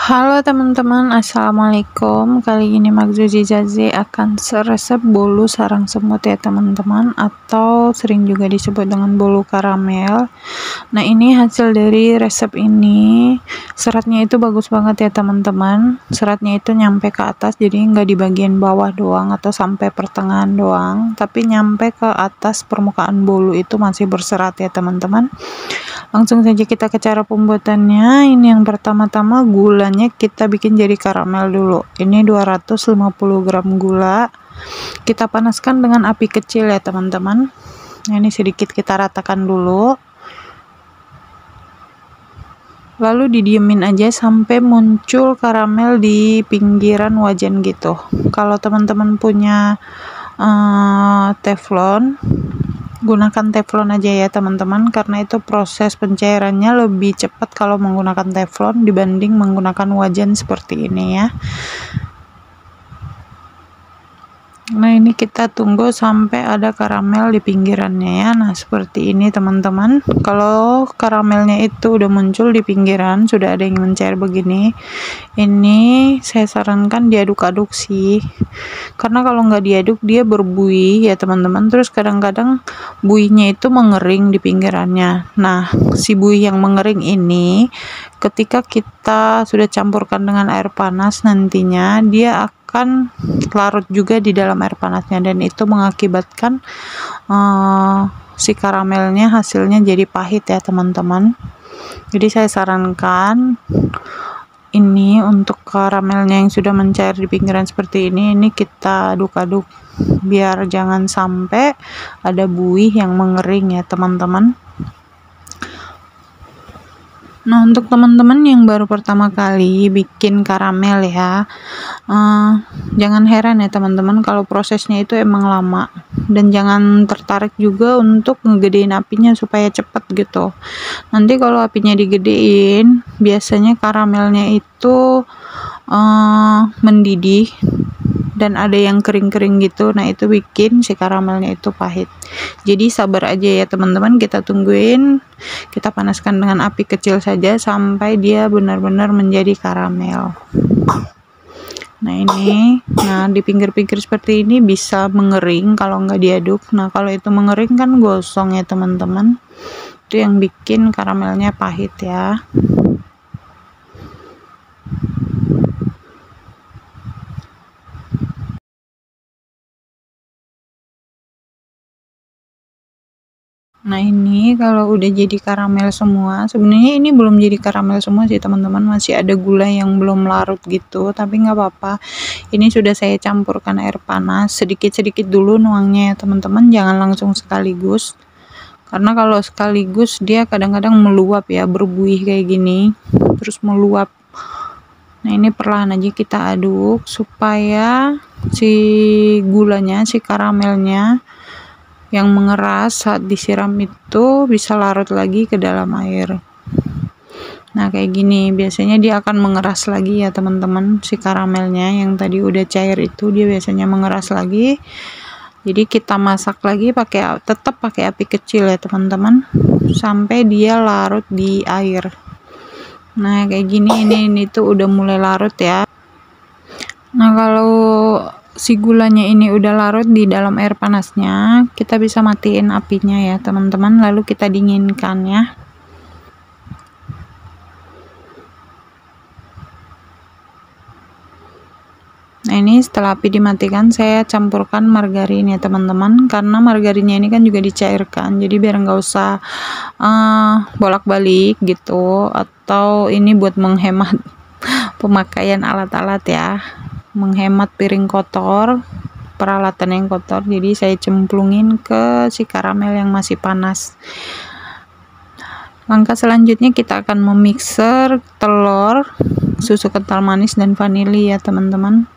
Halo teman-teman, assalamualaikum. Kali ini Magzuzi Zazi akan resep bolu sarang semut ya teman-teman, atau sering juga disebut dengan bolu karamel. Nah, ini hasil dari resep ini. Seratnya itu bagus banget ya teman-teman. Seratnya itu nyampe ke atas, jadi nggak di bagian bawah doang atau sampai pertengahan doang, tapi nyampe ke atas permukaan bolu itu masih berserat ya teman-teman. Langsung saja kita ke cara pembuatannya. Ini yang pertama-tama gulanya kita bikin jadi karamel dulu. Ini 250 gram gula. Kita panaskan dengan api kecil ya teman-teman. Nah, ini sedikit kita ratakan dulu. Lalu didiemin aja sampai muncul karamel di pinggiran wajan gitu. Kalau teman-teman punya teflon, gunakan teflon aja ya teman-teman, karena itu proses pencairannya lebih cepat kalau menggunakan teflon dibanding menggunakan wajan seperti ini ya. Nah, ini kita tunggu sampai ada karamel di pinggirannya ya. Nah, seperti ini teman-teman. Kalau karamelnya itu udah muncul di pinggiran, sudah ada yang mencair begini, ini saya sarankan diaduk-aduk sih, karena kalau nggak diaduk dia berbuih ya teman-teman. Terus kadang-kadang buihnya itu mengering di pinggirannya. Nah, si buih yang mengering ini ketika kita sudah campurkan dengan air panas, nantinya dia akan larut juga di dalam air panasnya, dan itu mengakibatkan si karamelnya hasilnya jadi pahit ya teman-teman. Jadi saya sarankan ini untuk karamelnya yang sudah mencair di pinggiran seperti ini kita aduk-aduk biar jangan sampai ada buih yang mengering ya teman-teman. Nah, untuk teman-teman yang baru pertama kali bikin karamel ya, jangan heran ya teman-teman kalau prosesnya itu emang lama, dan jangan tertarik juga untuk ngegedein apinya supaya cepet gitu. Nanti kalau apinya digedein, biasanya karamelnya itu mendidih dan ada yang kering-kering gitu. Nah, itu bikin si karamelnya itu pahit. Jadi sabar aja ya teman-teman, kita tungguin, kita panaskan dengan api kecil saja sampai dia benar-benar menjadi karamel. Nah, ini di pinggir-pinggir seperti ini bisa mengering kalau nggak diaduk. Nah, kalau itu mengering kan gosong ya teman-teman, itu yang bikin karamelnya pahit ya. Nah, ini kalau udah jadi karamel semua, sebenarnya ini belum jadi karamel semua sih teman-teman, masih ada gula yang belum larut gitu, tapi nggak apa-apa. Ini sudah saya campurkan air panas sedikit-sedikit dulu nuangnya ya teman-teman, jangan langsung sekaligus, karena kalau sekaligus dia kadang-kadang meluap ya, berbuih kayak gini terus meluap. Nah, ini perlahan aja kita aduk supaya si gulanya, si karamelnya yang mengeras saat disiram itu bisa larut lagi ke dalam air. Nah, kayak gini biasanya dia akan mengeras lagi ya teman-teman. Si karamelnya yang tadi udah cair itu dia biasanya mengeras lagi. Jadi kita masak lagi tetap pakai api kecil ya teman-teman, sampai dia larut di air. Nah, kayak gini ini tuh udah mulai larut ya. Nah, kalau si gulanya ini udah larut di dalam air panasnya, kita bisa matiin apinya ya teman-teman, lalu kita dinginkan ya. Nah, ini setelah api dimatikan, saya campurkan margarin ya teman-teman, karena margarinnya ini kan juga dicairkan, jadi biar nggak usah bolak-balik gitu, atau ini buat menghemat pemakaian alat-alat ya, menghemat piring kotor, peralatan yang kotor. Jadi saya cemplungin ke si karamel yang masih panas. Langkah selanjutnya kita akan memixer telur, susu kental manis, dan vanili ya teman-teman.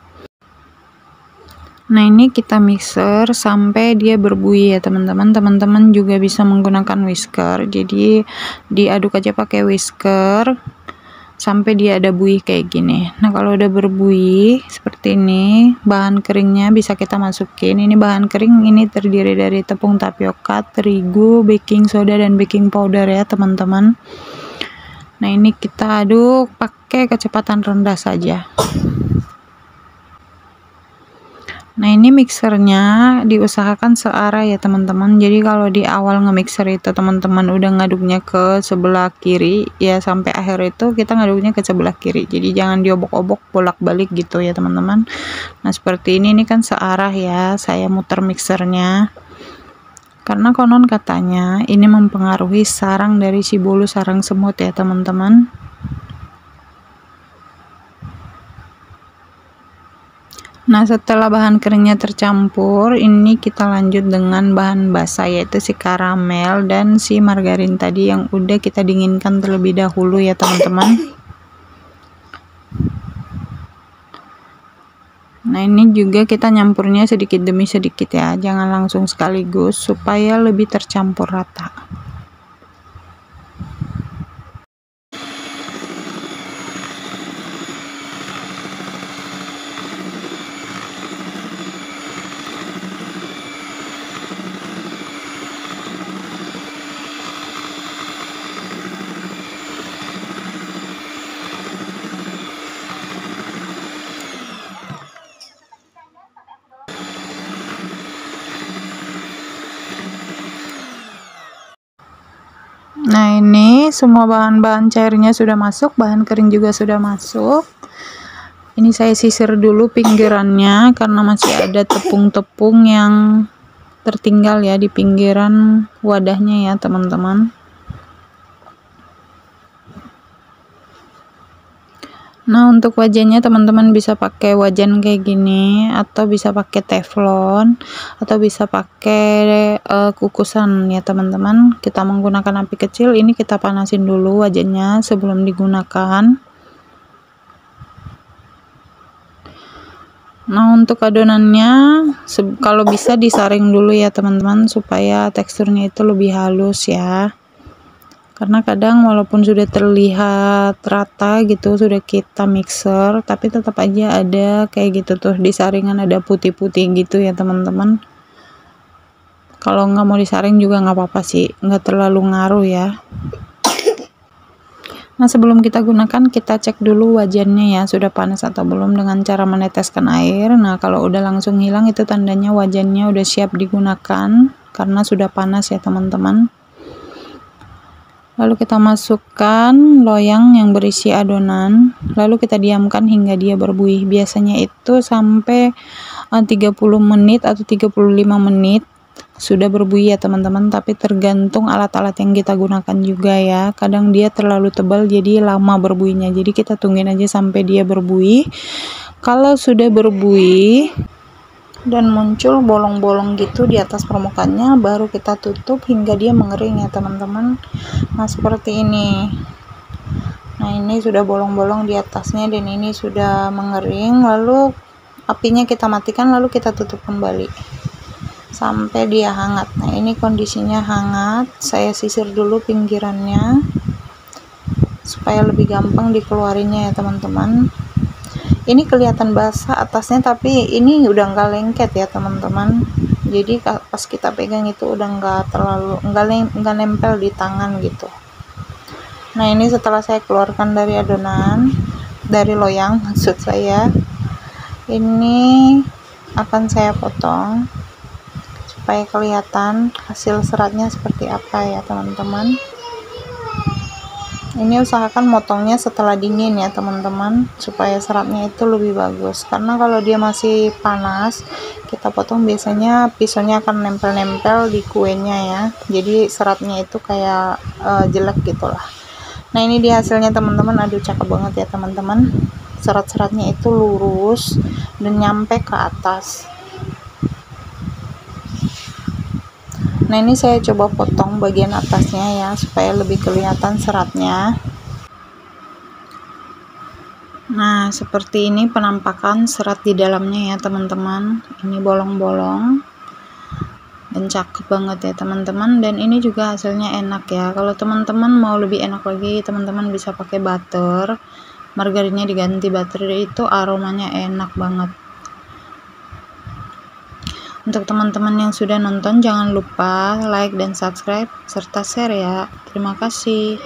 Nah, ini kita mixer sampai dia berbuih ya teman-teman. Teman-teman juga bisa menggunakan whisker, jadi diaduk aja pakai whisker sampai dia ada buih kayak gini. Nah, kalau udah berbuih seperti ini, bahan keringnya bisa kita masukin. Ini bahan kering ini terdiri dari tepung tapioka, terigu, baking soda, dan baking powder ya teman-teman. Nah, ini kita aduk pakai kecepatan rendah saja. Nah, ini mixernya diusahakan searah ya teman-teman. Jadi kalau di awal nge-mixer itu teman-teman udah ngaduknya ke sebelah kiri ya, sampai akhir itu kita ngaduknya ke sebelah kiri. Jadi jangan diobok-obok bolak-balik gitu ya teman-teman. Nah, seperti ini kan searah ya. Saya muter mixernya. Karena konon katanya ini mempengaruhi sarang dari si bulu sarang semut ya teman-teman. Nah, setelah bahan keringnya tercampur, ini kita lanjut dengan bahan basah, yaitu si karamel dan si margarin tadi yang udah kita dinginkan terlebih dahulu ya teman-teman. Nah, ini juga kita nyampurnya sedikit demi sedikit ya, jangan langsung sekaligus supaya lebih tercampur rata. Nah, ini semua bahan-bahan cairnya sudah masuk, bahan kering juga sudah masuk. Ini saya sisir dulu pinggirannya karena masih ada tepung-tepung yang tertinggal ya di pinggiran wadahnya ya teman-teman. Nah, untuk wajannya teman-teman bisa pakai wajan kayak gini, atau bisa pakai teflon, atau bisa pakai kukusan ya teman-teman. Kita menggunakan api kecil, ini kita panasin dulu wajannya sebelum digunakan. Nah, untuk adonannya kalau bisa disaring dulu ya teman-teman supaya teksturnya itu lebih halus ya. Karena kadang walaupun sudah terlihat rata gitu, sudah kita mixer, tapi tetap aja ada kayak gitu tuh di saringan ada putih-putih gitu ya teman-teman. Kalau nggak mau disaring juga nggak apa-apa sih, nggak terlalu ngaruh ya. Nah, sebelum kita gunakan kita cek dulu wajannya ya sudah panas atau belum dengan cara meneteskan air. Nah, kalau udah langsung hilang itu tandanya wajannya udah siap digunakan karena sudah panas ya teman-teman. Lalu kita masukkan loyang yang berisi adonan, lalu kita diamkan hingga dia berbuih. Biasanya itu sampai 30 menit atau 35 menit sudah berbuih ya teman-teman, tapi tergantung alat-alat yang kita gunakan juga ya. Kadang dia terlalu tebal jadi lama berbuihnya, jadi kita tungguin aja sampai dia berbuih. Kalau sudah berbuih dan muncul bolong-bolong gitu di atas permukaannya, baru kita tutup hingga dia mengering ya teman-teman. Nah, seperti ini. Nah, ini sudah bolong-bolong di atasnya dan ini sudah mengering. Lalu apinya kita matikan, lalu kita tutup kembali sampai dia hangat. Nah, ini kondisinya hangat. Saya sisir dulu pinggirannya supaya lebih gampang dikeluarinya ya teman-teman. Ini kelihatan basah atasnya, tapi ini udah nggak lengket ya teman-teman. Jadi pas kita pegang itu udah nggak nempel di tangan gitu. Nah, ini setelah saya keluarkan dari adonan, dari loyang maksud saya, ini akan saya potong supaya kelihatan hasil seratnya seperti apa ya teman-teman. Ini usahakan motongnya setelah dingin ya teman-teman, supaya seratnya itu lebih bagus. Karena kalau dia masih panas, kita potong biasanya pisaunya akan nempel-nempel di kuenya ya. Jadi seratnya itu kayak jelek gitulah. Nah, ini dia hasilnya teman-teman. Aduh, cakep banget ya teman-teman. Serat-seratnya itu lurus dan nyampe ke atas. Nah, ini saya coba potong bagian atasnya ya supaya lebih kelihatan seratnya. Nah, seperti ini penampakan serat di dalamnya ya teman-teman. Ini bolong-bolong dan cakep banget ya teman-teman, dan ini juga hasilnya enak ya. Kalau teman-teman mau lebih enak lagi, teman-teman bisa pakai butter, margarinnya diganti butter, itu aromanya enak banget. Untuk teman-teman yang sudah nonton, jangan lupa like dan subscribe serta share ya. Terima kasih.